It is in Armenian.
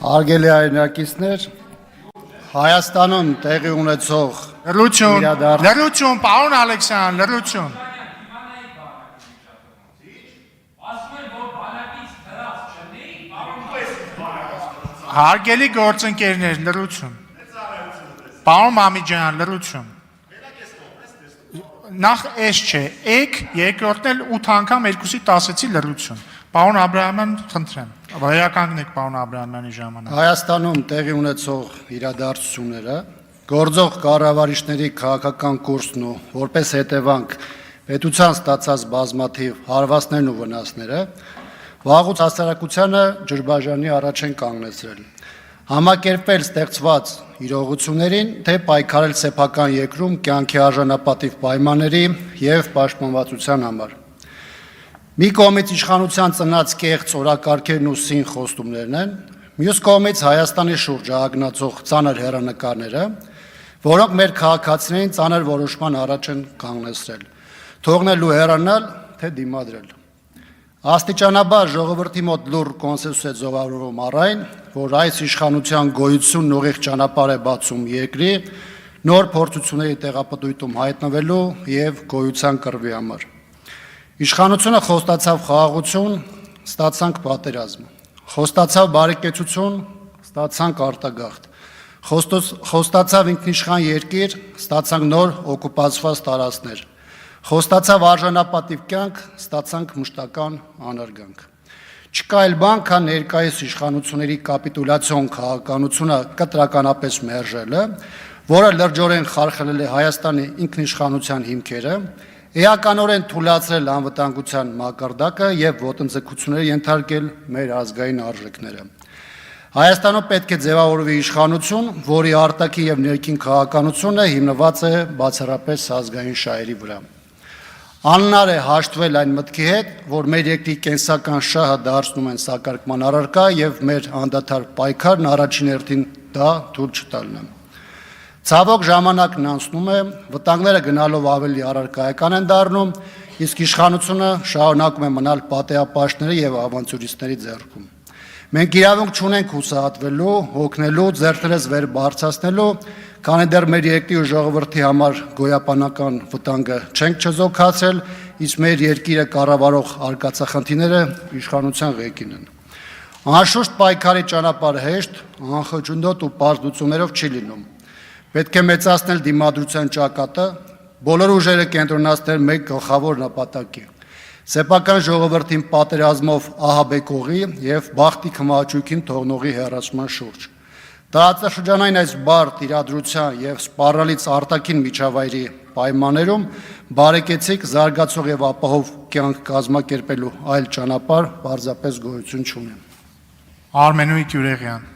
Հարգելի հայրենակիցներ, Հայաստանում տեղի ունեցող Լրություն, պարոն Ալեքսյան, լրություն։ Հարգելի գործընկերներ, լրություն։ Պարոն Մամիջյան, լրություն։ Նախ էս չէ, եկ երկրորդն էլ 8 անգամ 2-ից 10-ից լրություն։ Պարոն Աբրահամյան, խնդրեմ, վերականգնեք պարոն Աբրահամյանի ժամանակ։ Հայաստանում տեղի ունեցող իրադարձությունները, գործող կառավարիչների քաղաքական կուրսն ու որպես հետևանք պետության ստացած բազմաթիվ հարվածներն ու վնասները վաղուց հասարակությանը ջրբաժանի առաջ են կանգնեցրել։ Համակերպել ստեղծված իրողություններին, թե պայքարել սեփական երկրում կյանքի արժանապատիվ պայմանների եւ պաշտպանվածության համար։ Մի կողմից իշխանության ծնած կեղծ օրակարգերն ու սին խոստումներն են, մյուս կողմից Հայաստանի շուրջ ագնացող ծանր հեռանկարները, որոնք մեր քաղաքացիներին ծանր որոշման առաջ են կանգնեցրել, թողնելու հեռանալ, թե դիմադրել։ Աստիճանաբար ժողովրդի մոտ լուր կոնսենսուս է ձևավորվում առ այն, որ այս իշխանության գոյությունն ուղիղ ճանապարհ է բացում երկրի նոր փորձությունների տեղապտույտում հայտնվելու եւ գոյության կռվի համար։ Իշխանությունը խոստացավ խաղաղություն, ստացանք պատերազմ։ Խոստացավ բարեկեցություն, ստացանք արտագաղթ։ Խոստացավ ինքնիշխան երկիր, ստացանք նոր օկուպացված տարածքներ։ Խոստացավ արժանապատիվ կյանք, ստացանք մշտական անարգանք։ Չկա այլ բան, քան ներկայիս իշխանությունների կապիտուլյացիոն քաղաքականությունը կտրականապես մերժելը, որը լրջորեն խարխլել է Հայաստանի ինքնիշխանության հիմքերը, էականորեն թուլացրել անվտանգության մակարդակը եւ ոտնձգությունների ենթարկել մեր ազգային արժեքները։ Հայաստանում պետք է ձևավորվի իշխանություն, որի արտաքին եւ ներքին քաղաքականությունը հիմնված է բացառապես ազգային շահերի վրա։ Անհնար է հաշտվել այն մտքի հետ, որ մեր երկրի կենսական շահը դարձնում են սակարկման առարկա եւ մեր անդադար պայքարն առաջին հերթին դա թույլ չտալն է։ Ցավոք ժամանակն անցնում է, վտանգները գնալով ավելի առարկայական են դառնում, իսկ իշխանությունը շարունակում է մնալ պատեհապաշտների եւ ավանտյուրիստների ձեռքում։ Մենք իրավունք չունենք հուսահատվելու, հոգնելու, ձեռքերս վեր բարձրացնելու, քանի դեռ մեր երկրի ու ժողովրդի համար գոյապանական վտանգը չենք չզոքացրել, իսկ մեր երկիրը կառավարող արկածախնդիրները իշխանության ղեկին են։ Անշուշտ պայքարի ճանապարհը հեշտ, անխոչնդոտ ու պարզություններով չի լինում։ Պետք է մեծացնել դիմադրության ճակատը, բոլոր ուժերը կենտրոնացնել մեկ գլխավոր նպատակի։ Սեփական ժողովրդին պատերազմով ահաբեկողի եւ բախտի քմահաճույքին թողնողի հեռացման շուրջ։ Տարածաշրջանային այս բարդ իրադրության եւ սպառնալից արտաքին միջավայրի պայմաններում բարեկեցիկ զարգացող եւ ապահով կյանք կազմակերպելու այլ ճանապարհ պարզապես գոյություն չունի։ Արմենուիկ Յուրեղյան